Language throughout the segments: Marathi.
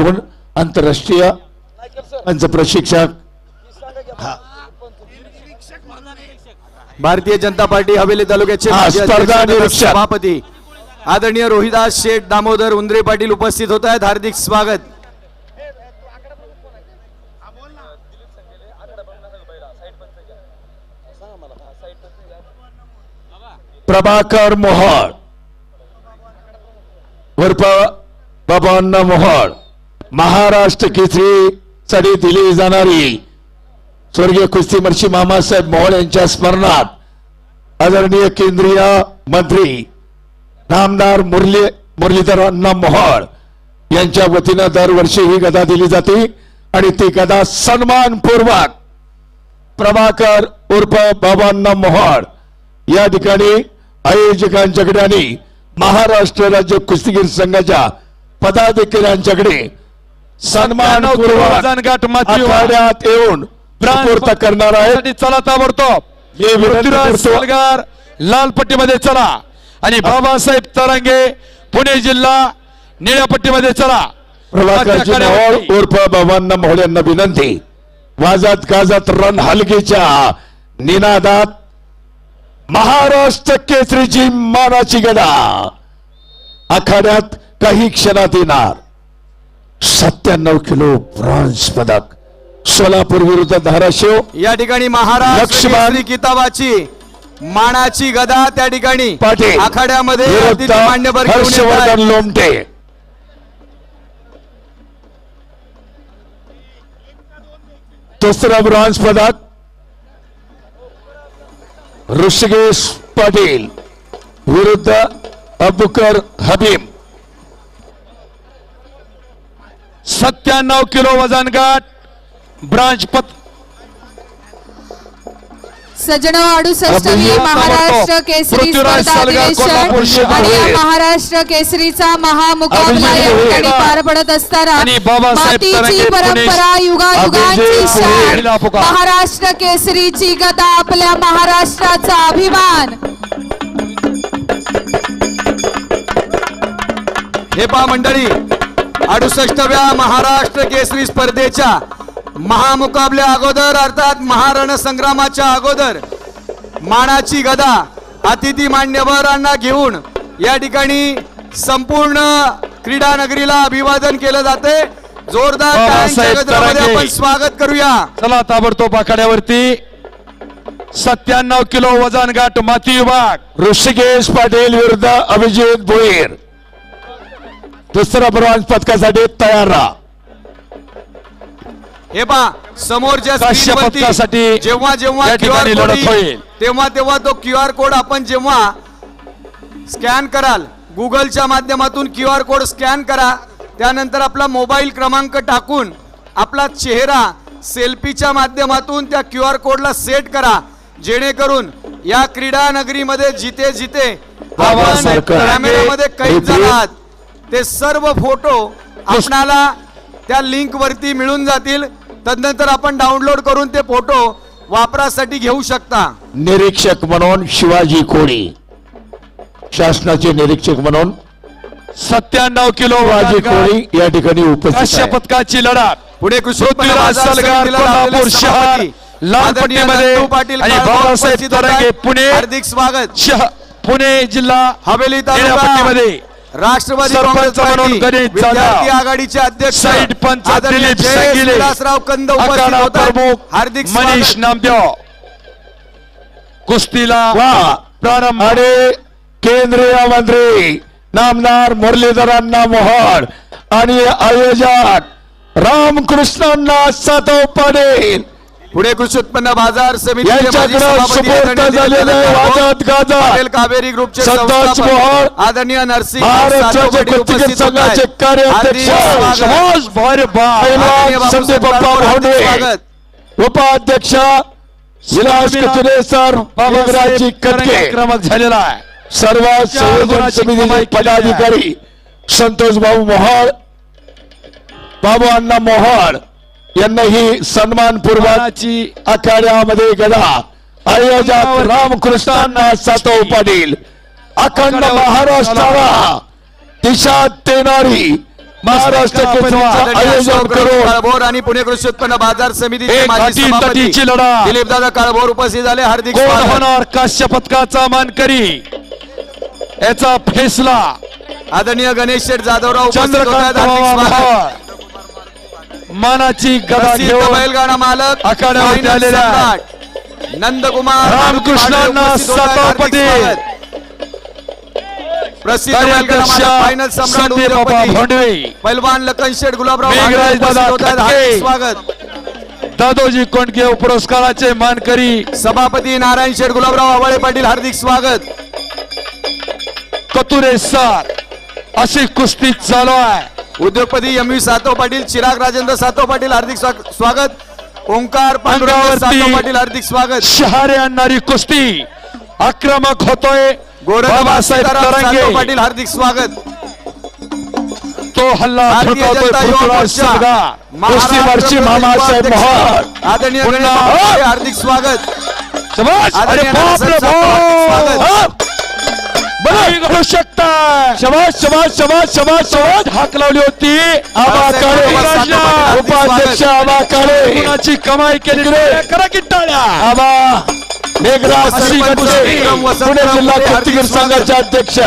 घेऊन आंतरराष्ट्रीय पंच प्रशिक्षक भारतीय जनता पार्टी हवेली तालुक्याचे माजी स्पर्धा अध्यक्ष निरीक्षक सभापती आदरणीय रोहिदास शेठ दामोदर उंद्रे पाटील उपस्थित होत आहेत. हार्दिक स्वागत. प्रभाकर मोहोळ उर्फ बाबांना मोहोळ महाराष्ट्र केसरी साठी दिली जाणारी स्वर्गीय कुस्ती महर्षी मामासाहेब मोहोळ यांच्या स्मरणार्थ आदरणीय केंद्रीय मंत्री नामदार मुरलीधर अण्णा मोहोळ यांच्या वतीनं दरवर्षी ही गदा दिली जाते आणि ती गदा सन्मानपूर्वक प्रभाकर उर्फ बाबांना मोहोळ या ठिकाणी आयोजकांच्याकडे महाराष्ट्र राज्य कुस्तीगीर संघाच्या पदाधिकाऱ्यांच्याकडे सन्मानपूर्वक आखाड्यात येऊन सुपूर्द करणार आहे. चला ताबडतोब सलगार लाल पट्टीमध्ये चला आणि बाबासाहेब तरंगे पुणे जिल्हा निळ्या पट्टीमध्ये चला. प्रभाकरजी मोहोळ उर्फ बाबांना मोहोळ यांना विनंती. वाजत गाजत रण हलगीच्या निनादात महाराष्ट्र केसरीची मानाची गदा आखाड्यात काही क्षणात येणार. 97 किलो ब्रॉन्झ पदक सोलापूर विरुद्ध धाराशिव या ठिकाणी महाराष्ट्र केसरी किताबाची मानाची गदा त्या ठिकाणी पाटील आखाड्यामध्ये विरुद्ध मान्यवर घेऊन येत हर्षवर्धन आहेत. लोमटे. दुसरा ब्रॉन्झ पदक ऋषिकेश पाटील विरुद्ध अबुकर हबीब. 97 किलो वजन गट ब्रांच पद सज्जनो 68वी महाराष्ट्र केसरी स्पर्धा अधिवेशन आणि या महाराष्ट्र केसरीचा महामुकाबला या ठिकाणी पार पडत असताना मातीची परंपरा युगायुगांची शान महाराष्ट्र केसरीची गदा आपल्या महाराष्ट्राचा अभिमान. हे पहा मंडळी 68व्या महाराष्ट्र केसरी स्पर्धेच्या महामुकाबल्या अगोदर अर्थात महारण संग्रामाच्या अगोदर मानाची गदा अतिथी मान्यवरांना घेऊन या ठिकाणी संपूर्ण क्रीडा नगरीला अभिवादन केलं जाते. जोरदार टाळ्यांच्या गजरामध्ये आपण स्वागत करूया. चला ताबडतोब आखाड्यावरती 97 किलो वजन गट माती विभाग ऋषिकेश पाटील विरुद्ध अभिजित भोईर. दुसरा ब्रॉन्झ पदकासाठी तयार राहा. हे पहा समोरच्या पदकासाठी स्क्रीनवरती जेव्हा जेव्हा या QR ठिकाणी कोड लढत येईल, होईल. तेव्हा तो QR कोड आपण जेव्हा स्कॅन कराल गुगलच्या माध्यमातून QR कोड स्कॅन करा. त्यानंतर आपला मोबाईल क्रमांक टाकून आपला चेहरा सेल्फीच्या माध्यमातून त्या QR कोडला सेट करा. जेणेकरून या क्रीडा नगरीमध्ये जिथे जिथे आपण कॅमेऱ्यामध्ये कैद झालात ते सर्व फोटो आपणाला त्या लिंक वरती मिळून जातील. तदनंतर आपण डाउनलोड करून ते फोटो वापरासाठी घेऊ शकता. निरीक्षक म्हणून शिवाजी कोळी शासनाचे निरीक्षक म्हणून 97 किलो शिवाजी कोळी या ठिकाणी उपस्थित अशा आहे. पदकाची लढत पुढे पृथ्वीराज सलगार कोल्हापूर शहर लाल पट्टीमध्ये आणि बाबासाहेब तरंगे पुणे हार्दिक स्वागत. पुणे जिल्हा हवेली निळ्या पट्टीमध्ये राष्ट्रवादी सरपंच काँग्रेस म्हणून पार्टी गणेश विद्यार्थी जाधव, आघाडीचे अध्यक्ष साईड पंच आदरणीय दिलीप जयेश संगिले, विलासराव कंद उपस्थित आखाडा होत आहेत. प्रमुख हार्दिक मनीष स्वागत. नामदेव कुस्तीला वा प्रारंभ. आणि केंद्रीय मंत्री नामदार मुरलीधरांना मोहोळ आणि आयोजक रामकृष्णांना सातव पाटील पुणे कृषी उत्पन्न बाजार समितीचे माजी यांच्याकडे सभापती सुपूर्द आदरणीय झालेले वाजत गाजत पाटील कावेरी ग्रुपचे संतोष संस्थापक मोहोळ आदरणीय नरसिंह महाराष्ट्राचे सातवपाटील कुस्तीगीर उपस्थित होत संघाचे आहेत. कार्याध्यक्ष हार्दिक स्वागत. पैलवान संदीप बाप्पा भावडे स्वागत. उपाध्यक्ष विलास कचरे सर बाबाजी कटके क्रमांक झालेला आहे. सर्व संयोजन समितीचे पदाधिकारी संतोष भाऊ मोहोळ बाबू अण्णा मोहोळ यांनाही सन्मानपूर्वक आखाड्यामध्ये गदा आयोजक रामकृष्णांना सातव पाटील अखंड महाराष्ट्राला दिशा देणारी महाराष्ट्र केसरीचं आयोजन करून काळभोर आणि पुणे कृषी उत्पन्न बाजार समितीचे एक माजी सभापती अटीतटीची लढा. दिलीपदादा काळभोर उपस्थित झाले. हार्दिक कोण स्वागत. होणार काश्य पदकाचा मानकरी याचा फैसला आदरणीय गणेश शेठ जाधवराव उपस्थित होत चंद्रकांत आहेत. हार्दिक स्वागत. पवार मानाची गदा प्रसिद्ध घेऊन बैलगाडा मालक आखाड्यावरती फायनल आलेले आहेत. सम्राट नंदकुमार रामकृष्णांना उपस्थित होत आहेत. सातव हार्दिक पटेल. स्वागत. प्रसिद्ध बैलगाडा कार्याध्यक्ष मालक फायनल सम्राट संदीप बाबा उद्योगपती भोंडवे, पैलवान लखन शेठ गुलाबराव मेघराज भांडे उपस्थित दादा होत आहेत. खटके. हार्दिक स्वागत. दादोजी कोंडके पुरस्काराचे मानकरी सभापती नारायण शेठ गुलाबराव आवाळे पाटील हार्दिक स्वागत. कतुरे सर अशी कुस्ती चालू आहे. उद्योगपती एम.व्ही. सातव पाटील, चिराग राजेंद्र सातव पाटील हार्दिक स्वागत. ओंकार पांडुरंग अंगावरती सातव पाटील हार्दिक स्वागत. शहारे आणणारी कुस्ती आक्रमक होतोय. बाबासाहेब सातव तरंगे पाटील हार्दिक स्वागत. तो हल्ला भारतीय ठोकावतोय जनता युवा पृथ्वीराज मोर्चा सरदार. कुस्तीवरची मामासाहेब मोहोळ. आदरणीय गणेश पुन्हा. भाऊ हार्दिक स्वागत. शबाश. अरे आदरणीय बाप रे नानासाहेब सातव हार्दिक बाप. स्वागत. बरं घडू शकता. शबाश शबाश शबाश शबाश शबाश. हाक लावली होती आबा काळे सातव उपाध्यक्ष आबा काळे कुणाची कमाई केली करा की टाळ्या. आबा मेघराज अशी सिंह कुस्ती. पुणे जिल्हा कुस्तीगीर संघाचे अध्यक्ष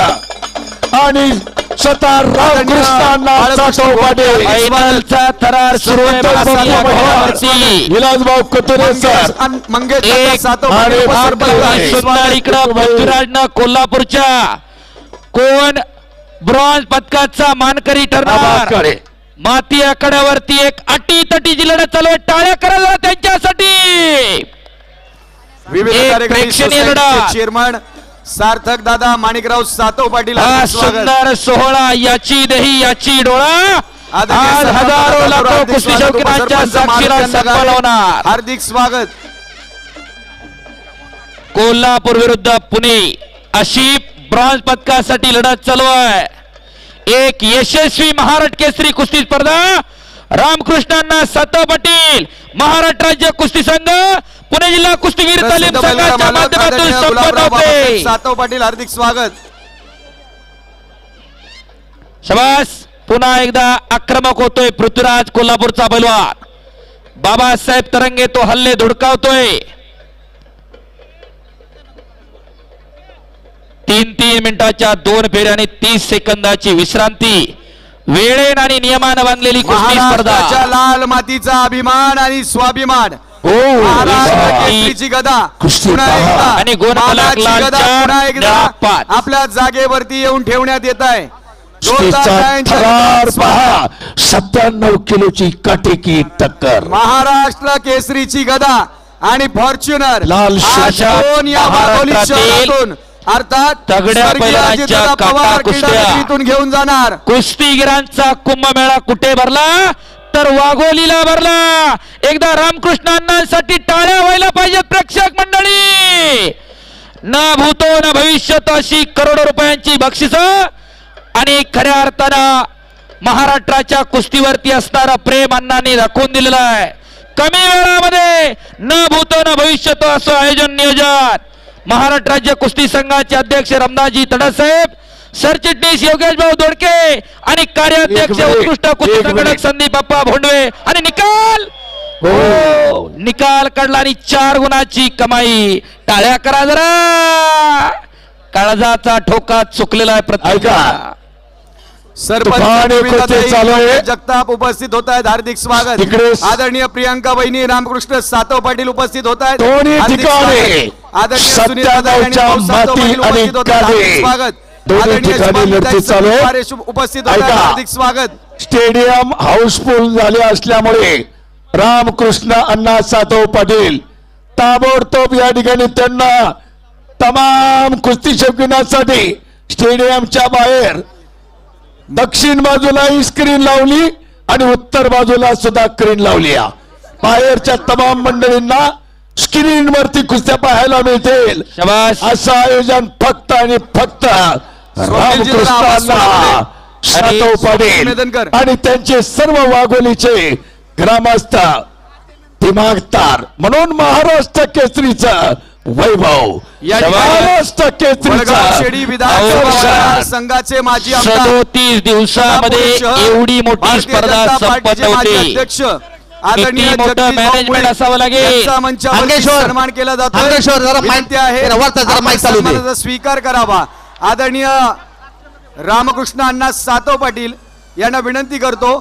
आणि स्वतः रामकृष्णांना सातव पाटील. फायनलचा थरार सुरू आहे. विलासभाऊ कतुरे सर मंगेश एक सातव आणि पाटील भारत उपस्थित आहे. आहेत. सुंदर इकडं पृथ्वीराजनं कोल्हापूरच्या कोण ब्रॉन्झ पदकाचा मानकरी आबा ठरणार. काळे माती आखाड्यावरती एक अटीतटीची लढत चालू आहे. टाळ्या करायला त्यांच्यासाठी. विविध एक कार्यकारी प्रेक्षणीय सोसायटीचे लढत. चेअरमन सार्थक दादा माणिकराव सातव पाटील हा हार्दिक स्वागत. सुंदर सोहळा याची दही याची डोळा आदरणीय आज सरपंच हजारो दादा लाखो हार्दिक कुस्ती स्वागत. शौकीनांच्या उपसरपंच साक्षीला मारुती सन्मान नगारे होणार. हार्दिक स्वागत. कोल्हापूर विरुद्ध पुणे अशी ब्रॉन्झ पदकासाठी लढत चालू आहे. एक यशस्वी महाराष्ट्र केसरी कुस्ती स्पर्धा रामकृष्णांना सातव पाटील महाराष्ट्र राज्य कुस्ती संघ पुणे जिल्हा कुस्तीगीर तालीम प्रसिद्ध बैलगाडा संघाच्या मालक माध्यमातून आदरणीय संपन्न गुलाबराव होते. बाबासाहेब सातव पाटील हार्दिक स्वागत. शबास. पुन्हा एकदा आक्रमक होतोय पृथ्वीराज कोल्हापूरचा पैलवान. बाबासाहेब तरंगे तो हल्ले धुडकावतोय. 3 मिनिटाच्या 2 फेऱ्या आणि 30 सेकंदाची विश्रांती. वेळेन आणि नियमानं बांधलेली कुस्ती महाराष्ट्राच्या स्पर्धा. लाल मातीचा अभिमान आणि स्वाभिमान. हो महाराष्ट्र केसरीची गदा कुस्ती पुन्हा पहा. एकदा आणि गोलफलक मानाची लाल गदा चार, पुन्हा एकदा निळा 5. आपल्या जागेवरती येऊन ठेवण्यात येत आहे. कुस्तीचा थरार पहा. 97 किलोची काटेकी टक्कर. महाराष्ट्र केसरीची गदा आणि फॉर्च्युनर लाल आज शाल. दोन या वाघोली महाराष्ट्रातील शहरातून अर्थात तगड्या स्वर्गीय पैलवानांच्या अजितदादा पवार काटा क्रीडा कुस्त्या. नगरीतून घेऊन जाणार. कुस्तीगिरांचा कुंभमेळा कुठे भरला तर वाघोलीला भरला. एकदा रामकृष्ण अण्णांसाठी टाळ्या व्हायला पाहिजेत प्रेक्षक मंडळी. न भूतो न भविष्यत अशी करोडो रुपयांची बक्षिस आणि खऱ्या अर्थानं महाराष्ट्राच्या कुस्तीवरती असणारा प्रेम अण्णांनी दाखवून दिलेलं आहे. कमी वेळामध्ये न भूतो न भविष्यत असं आयोजन नियोजन. महाराष्ट्र राज्य कुस्ती संघाचे अध्यक्ष रामदासजी तडसाहेब, सरचिटणीस योगेश भाऊ दोडके आणि कार्याध्यक्ष एक मिनिट, उत्कृष्ट कुस्ती एक संघटक मिनिट. संदीप बाप्पा भोंडवे. आणि निकाल हो निकाल काढला आणि 4 गुणाची कमाई. टाळ्या करा जरा. काळजाचा ठोका चुकलेला आहे प्रत्येकाला. सरपंच तुफान एक गोविंदाताई कुस्ती चालू आहे. जगताप उपस्थित होत आहेत. हार्दिक स्वागत. तिकडे आदरणीय प्रियांका वहिनी रामकृष्ण सातव पाटील उपस्थित होत आहेत. दोन्ही हार्दिक ठिकाणी स्वागत. आदरणीय सुनील दादा आणि 97च्या भाऊ सातव माती पाटील आणि उपस्थित होत आहेत. हार्दिक काळे. स्वागत. दोन्ही आदरणीय ठिकाणी स्वामीताई लढती चालू आहे. पारेश उपस्थित होत आहेत. ऐका. हार्दिक स्वागत. स्टेडियम हाऊसफुल झाले असल्यामुळे रामकृष्ण अण्णा सातव पाटील ताबडतोब या ठिकाणी त्यांना तमाम कुस्ती शौकीनांसाठी स्टेडियमच्या बाहेर दक्षिण बाजूला ही स्क्रीन लावली आणि उत्तर बाजूला सुद्धा स्क्रीन लावली. बाहेरच्या तमाम मंडळींना स्क्रीन वरती कुस्त्या पाहायला मिळतील. शाबास. असं आयोजन फक्त आणि फक्त रामकृष्णांना सातव पाटील निवेदनकर. आणि त्यांचे सर्व वाघोलीचे ग्रामस्थ दिमागदार म्हणून महाराष्ट्र केसरीचं वैभव या ठिकाणी महाराष्ट्र वडगाव शेडी विधानसभा केसरीचा संघाचे माजी आमदार 37 दिवसामध्ये एवढी मोठी भारतीय स्पर्धा जनता संपत पार्टीचे माजी होती. अध्यक्ष आदरणीय किती मोठं जगदीश भाऊ management मुळे असावं लागेल. यांचा मंचावरती अंगेश्वर, सन्मान केला जातो अंगेश्वर, जरा mic- विनंती आहे वरचा जरा आपण mic चालू दे. सन्मानाचा स्वीकार करावा. आदरणीय रामकृष्ण अण्णा सातव पाटील यांना विनंती करतो.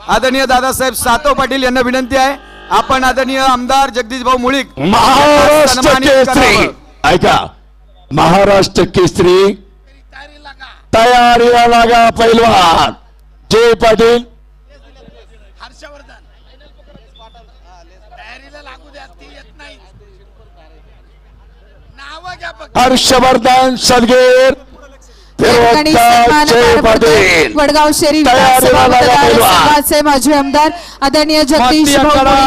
आदरणीय दादासाहेब सातव पाटील यांना विनंती आहे आपण आदरणीय आमदार जगदीश भाऊ मुळीक महाराष्ट्र सन्मानित केसरी करावं. ऐका महाराष्ट्र केसरी तयारीला लागा पैलवान जय पाटील हर्षवर्धन सदगीर ठिकाणी सन्मान जय पार पडतोय. पाटील वडगाव शेरी तयारीला विधानसभा लागा पैलवान. मतदारसंघाचे माजी आमदार आदरणीय जगदीश माती भाऊ आखाडा मुळीक